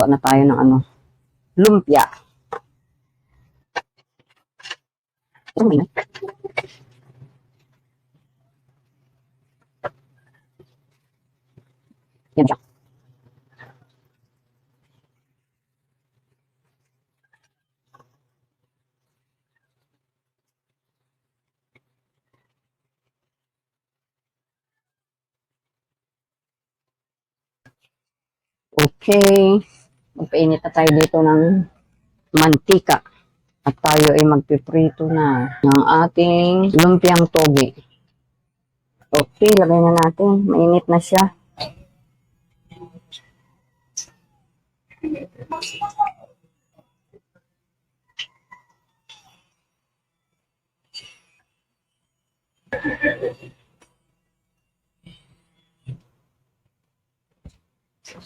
na tayo ng ano, lumpia. Yan siya. Okay. Magpainit na tayo dito ng mantika. At tayo ay magpiprito na ng ating lumpiang toge. Okay, lagay na natin. Mainit na siya.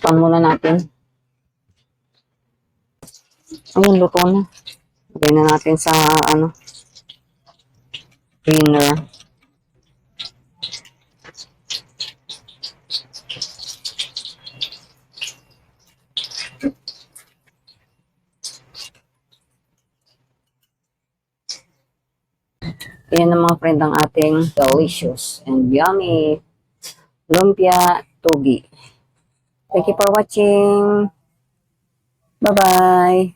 Pan muna natin. Ayun, luto na. Lagay na natin sa ano, cleaner. Ayan na mga friend ang ating delicious and yummy lumpia togi. Thank you for watching. Bye-bye.